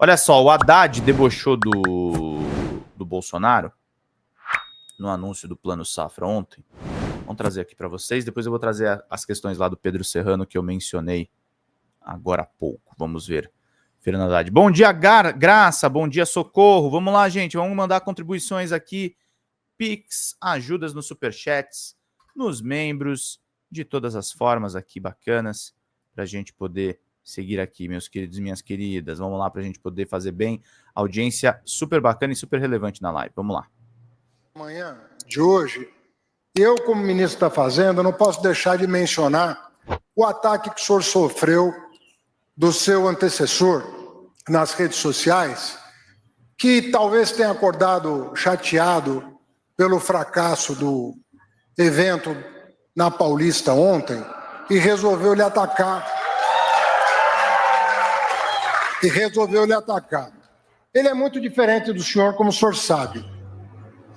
Olha só, o Haddad debochou do Bolsonaro no anúncio do Plano Safra ontem. Vamos trazer aqui para vocês. Depois eu vou trazer as questões lá do Pedro Serrano que eu mencionei agora há pouco. Vamos ver. Fernando Haddad. Bom dia, Graça. Bom dia, Socorro. Vamos lá, gente. Vamos mandar contribuições aqui. Pix, ajudas nos superchats, nos membros, de todas as formas aqui bacanas, para a gente poder seguir aqui, meus queridos e minhas queridas. Vamos lá para a gente poder fazer bem. Audiência super bacana e super relevante na live. Vamos lá. Amanhã de hoje, eu, como ministro da Fazenda, não posso deixar de mencionar o ataque que o senhor sofreu do seu antecessor nas redes sociais, que talvez tenha acordado chateado pelo fracasso do evento na Paulista ontem e resolveu lhe atacar. Ele é muito diferente do senhor, como o senhor sabe.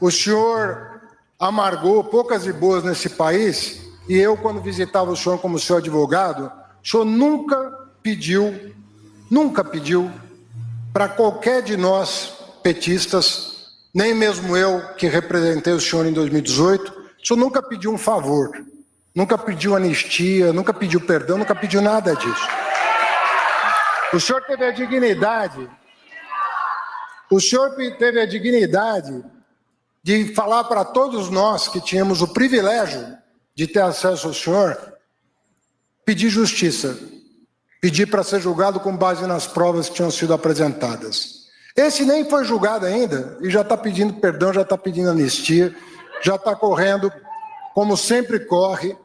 O senhor amargou poucas e boas nesse país e eu, quando visitava o senhor como seu advogado, o senhor nunca pediu para qualquer de nós petistas, nem mesmo eu que representei o senhor em 2018, o senhor nunca pediu um favor, nunca pediu anistia, nunca pediu perdão, nunca pediu nada disso. O senhor teve a dignidade de falar para todos nós que tínhamos o privilégio de ter acesso ao senhor, pedir justiça, pedir para ser julgado com base nas provas que tinham sido apresentadas. Esse nem foi julgado ainda e já está pedindo perdão, já está pedindo anistia, já está correndo, como sempre corre,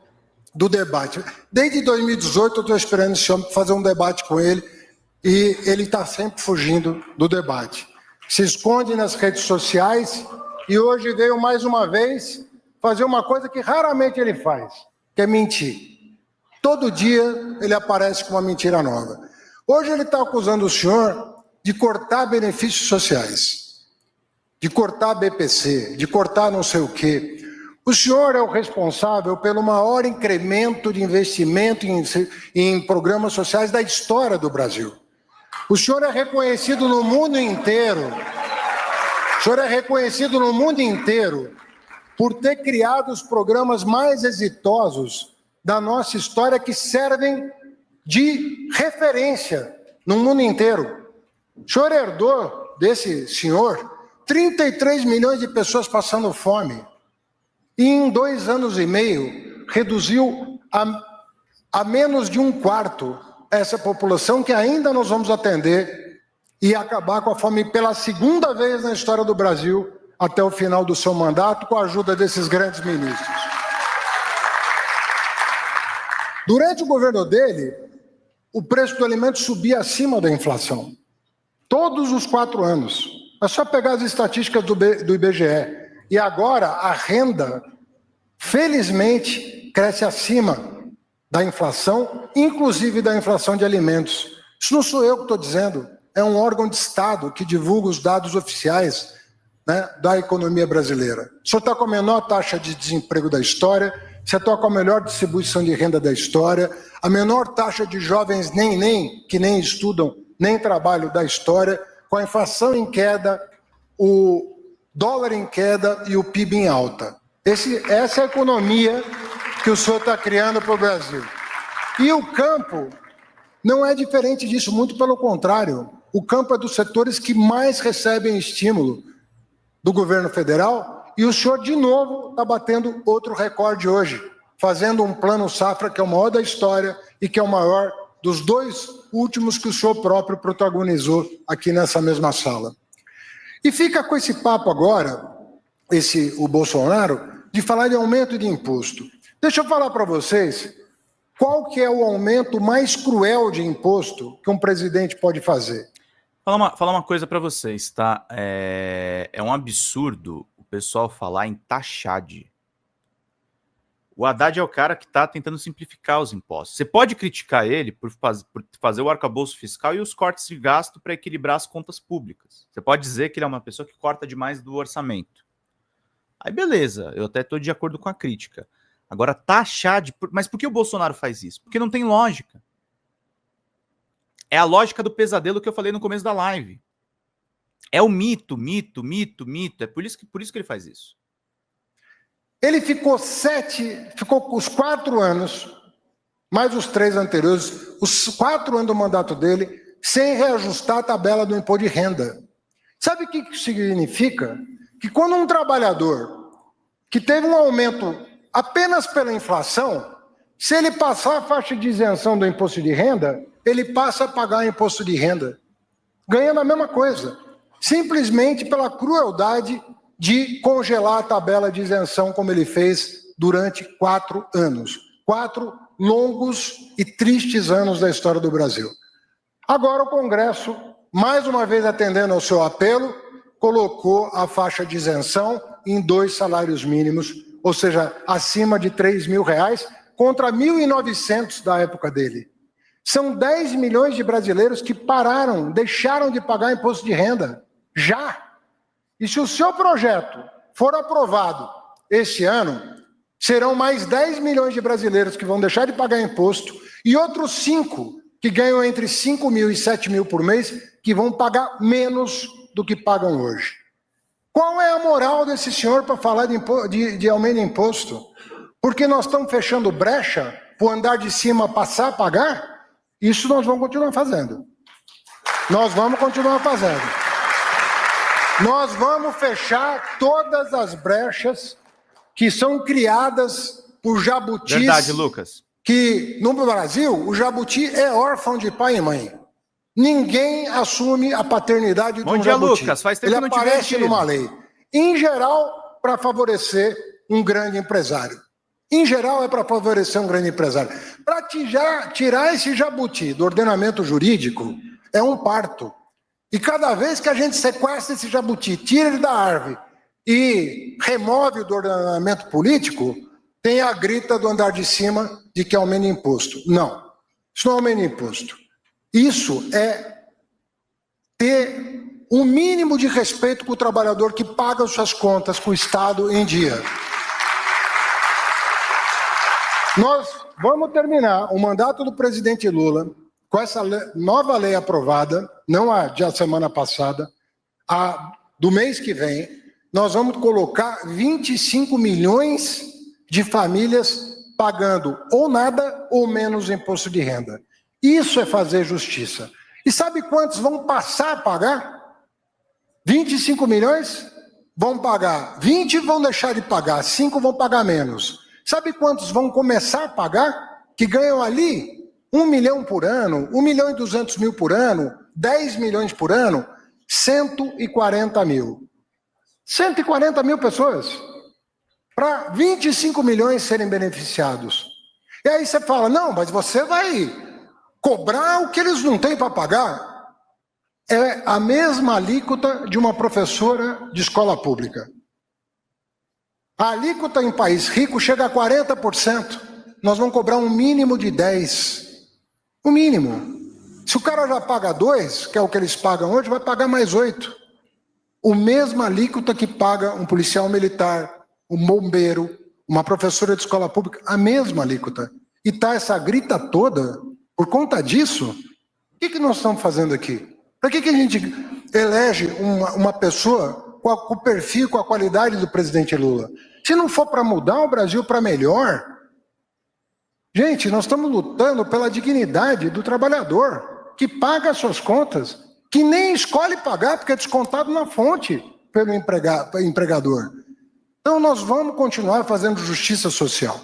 do debate. Desde 2018 eu estou esperando esse homem fazer um debate com ele e ele está sempre fugindo do debate. Se esconde nas redes sociais e hoje veio mais uma vez fazer uma coisa que raramente ele faz, que é mentir. Todo dia ele aparece com uma mentira nova. Hoje ele está acusando o senhor de cortar benefícios sociais, de cortar BPC, de cortar não sei o quê. O senhor é o responsável pelo maior incremento de investimento em programas sociais da história do Brasil. O senhor é reconhecido no mundo inteiro. O senhor é reconhecido no mundo inteiro por ter criado os programas mais exitosos da nossa história que servem de referência no mundo inteiro. O senhor herdou desse senhor 33 milhões de pessoas passando fome. E em 2 anos e meio reduziu a menos de 1/4 essa população que ainda nós vamos atender e acabar com a fome pela segunda vez na história do Brasil até o final do seu mandato, com a ajuda desses grandes ministros. Durante o governo dele, o preço do alimento subia acima da inflação. Todos os 4 anos. É só pegar as estatísticas do IBGE. E agora a renda, felizmente, cresce acima da inflação, inclusive da inflação de alimentos. Isso não sou eu que estou dizendo, é um órgão de Estado que divulga os dados oficiais, né, da economia brasileira. O senhor está com a menor taxa de desemprego da história, você está com a melhor distribuição de renda da história, a menor taxa de jovens que nem estudam, nem trabalham da história, com a inflação em queda, o dólar em queda e o PIB em alta. Essa é a economia que o senhor está criando para o Brasil. E o campo não é diferente disso, muito pelo contrário. O campo é dos setores que mais recebem estímulo do governo federal e o senhor, de novo, está batendo outro recorde hoje, fazendo um plano safra que é o maior da história e que é o maior dos 2 últimos que o senhor próprio protagonizou aqui nessa mesma sala. E fica com esse papo agora, o Bolsonaro, de falar de aumento de imposto. Deixa eu falar para vocês qual que é o aumento mais cruel de imposto que um presidente pode fazer. Falar uma coisa para vocês, tá? É um absurdo o pessoal falar em taxade. O Haddad é o cara que está tentando simplificar os impostos. Você pode criticar ele por fazer o arcabouço fiscal e os cortes de gasto para equilibrar as contas públicas. Você pode dizer que ele é uma pessoa que corta demais do orçamento. Aí beleza, eu até estou de acordo com a crítica. Agora, taxar de... Mas por que o Bolsonaro faz isso? Porque não tem lógica. É a lógica do pesadelo que eu falei no começo da live. É o mito, mito, mito, mito. É por isso que ele faz isso. Ele ficou os 4 anos, mais os 3 anteriores, os 4 anos do mandato dele, sem reajustar a tabela do imposto de renda. Sabe o que isso significa? Que quando um trabalhador que teve um aumento apenas pela inflação, se ele passar a faixa de isenção do imposto de renda, ele passa a pagar imposto de renda, ganhando a mesma coisa, simplesmente pela crueldade de congelar a tabela de isenção, como ele fez durante 4 anos. 4 longos e tristes anos da história do Brasil. Agora o Congresso, mais uma vez atendendo ao seu apelo, colocou a faixa de isenção em 2 salários mínimos, ou seja, acima de R$3.000, contra 1.900 da época dele. São 10 milhões de brasileiros que deixaram de pagar imposto de renda, já. E se o seu projeto for aprovado este ano, serão mais 10 milhões de brasileiros que vão deixar de pagar imposto e outros 5 que ganham entre 5.000 e 7.000 por mês que vão pagar menos do que pagam hoje. Qual é a moral desse senhor para falar de aumento de imposto? Porque nós estamos fechando brecha para o andar de cima passar a pagar? Isso nós vamos continuar fazendo. Nós vamos continuar fazendo. Nós vamos fechar todas as brechas que são criadas por jabutis. Verdade, Lucas. Que no Brasil, o jabuti é órfão de pai e mãe. Ninguém assume a paternidade de um jabuti. Bom dia, Lucas. Faz tempo que não te vejo. Ele aparece numa lei. Em geral, para favorecer um grande empresário. Em geral, é para favorecer um grande empresário. Para tirar esse jabuti do ordenamento jurídico, é um parto. E cada vez que a gente sequestra esse jabuti, tira ele da árvore e remove do ordenamento político, tem a grita do andar de cima de que aumenta imposto. Não, isso não aumenta imposto. Isso é ter um mínimo de respeito com o trabalhador que paga suas contas com o Estado em dia. Nós vamos terminar o mandato do presidente Lula com essa nova lei aprovada, não a de semana passada, a do mês que vem, nós vamos colocar 25 milhões de famílias pagando ou nada ou menos imposto de renda. Isso é fazer justiça. E sabe quantos vão passar a pagar? 25 milhões vão pagar, 20 vão deixar de pagar, 5 vão pagar menos. Sabe quantos vão começar a pagar? Que ganham ali 1 milhão por ano, 1.200.000 por ano, 10 milhões por ano, 140 mil. 140 mil pessoas para 25 milhões serem beneficiados. E aí você fala, não, mas você vai cobrar o que eles não têm para pagar. É a mesma alíquota de uma professora de escola pública. A alíquota em país rico chega a 40%. Nós vamos cobrar um mínimo de 10%. O mínimo. Se o cara já paga 2%, que é o que eles pagam hoje, vai pagar mais 8%. O mesmo alíquota que paga um policial militar, um bombeiro, uma professora de escola pública, a mesma alíquota. E tá essa grita toda, por conta disso, o que nós estamos fazendo aqui? Para que a gente elege uma pessoa com o perfil, com a qualidade do presidente Lula? Se não for para mudar o Brasil para melhor, gente, nós estamos lutando pela dignidade do trabalhador, que paga as suas contas, que nem escolhe pagar, porque é descontado na fonte pelo empregador. Então nós vamos continuar fazendo justiça social.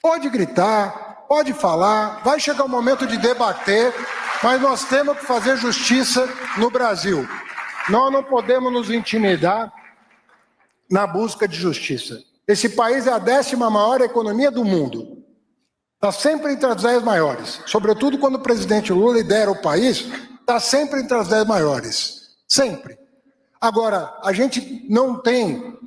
Pode gritar, pode falar, vai chegar o momento de debater, mas nós temos que fazer justiça no Brasil. Nós não podemos nos intimidar na busca de justiça. Esse país é a 10ª maior economia do mundo. Está sempre entre as 10 maiores. Sobretudo quando o presidente Lula lidera o país, está sempre entre as 10 maiores. Sempre. Agora, a gente não tem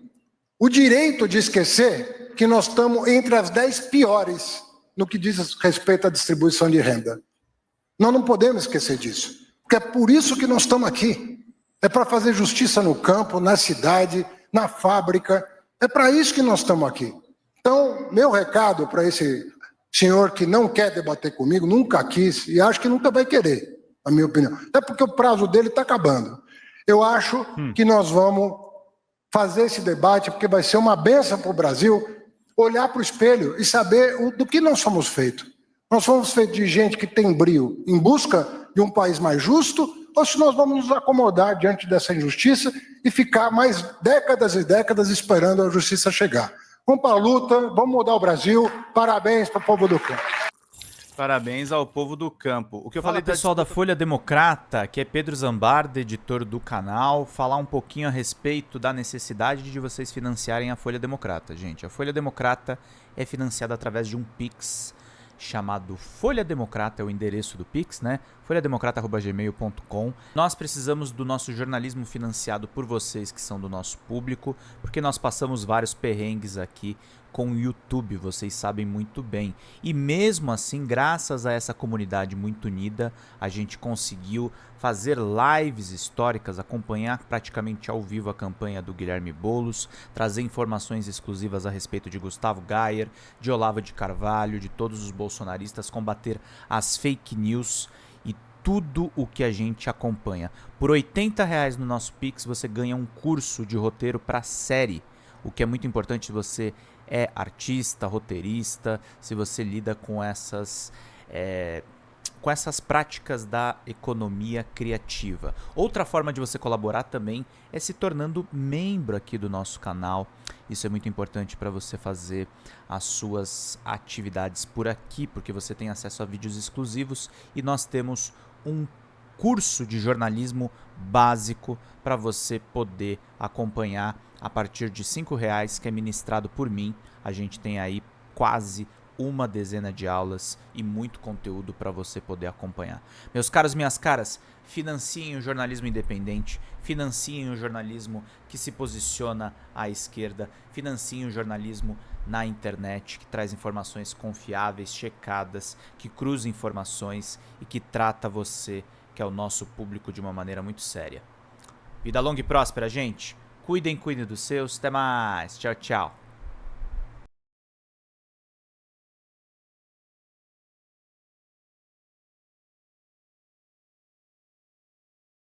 o direito de esquecer que nós estamos entre as 10 piores no que diz respeito à distribuição de renda. Nós não podemos esquecer disso. Porque é por isso que nós estamos aqui. É para fazer justiça no campo, na cidade, na fábrica. É para isso que nós estamos aqui. Então, meu recado para esse senhor que não quer debater comigo, nunca quis e acho que nunca vai querer. na minha opinião. Até porque o prazo dele está acabando. Eu acho que nós vamos fazer esse debate, porque vai ser uma benção para o Brasil olhar para o espelho e saber do que nós somos feitos. Nós somos feitos de gente que tem brio em busca de um país mais justo, ou se nós vamos nos acomodar diante dessa injustiça e ficar mais décadas e décadas esperando a justiça chegar. Vamos para a luta, vamos mudar o Brasil. Parabéns para o povo do campo. Parabéns ao povo do campo. O que eu Fala, falei, pessoal da Folha Democrata, que é Pedro Zambarda, editor do canal, falar um pouquinho a respeito da necessidade de vocês financiarem a Folha Democrata. Gente, a Folha Democrata é financiada através de um Pix chamado Folha Democrata, é o endereço do Pix, né? folhademocrata@gmail.com. Nós precisamos do nosso jornalismo financiado por vocês que são do nosso público, porque nós passamos vários perrengues aqui com o YouTube, vocês sabem muito bem. E mesmo assim, graças a essa comunidade muito unida, a gente conseguiu fazer lives históricas, acompanhar praticamente ao vivo a campanha do Guilherme Boulos, trazer informações exclusivas a respeito de Gustavo Gayer, de Olavo de Carvalho, de todos os bolsonaristas, combater as fake news e tudo o que a gente acompanha. Por R$80 no nosso Pix você ganha um curso de roteiro para série, o que é muito importante se você é artista, roteirista, se você lida com essas práticas da economia criativa. Outra forma de você colaborar também é se tornando membro aqui do nosso canal. Isso é muito importante para você fazer as suas atividades por aqui, porque você tem acesso a vídeos exclusivos e nós temos um curso de jornalismo básico para você poder acompanhar a partir de R$5, que é ministrado por mim. A gente tem aí quase uma dezena de aulas e muito conteúdo para você poder acompanhar. Meus caros, minhas caras, financiem o jornalismo independente, financiem o jornalismo que se posiciona à esquerda, financiem o jornalismo na internet, que traz informações confiáveis, checadas, que cruza informações e que trata você, que é o nosso público, de uma maneira muito séria. Vida longa e próspera, gente. Cuidem dos seus. Até mais. Tchau, tchau.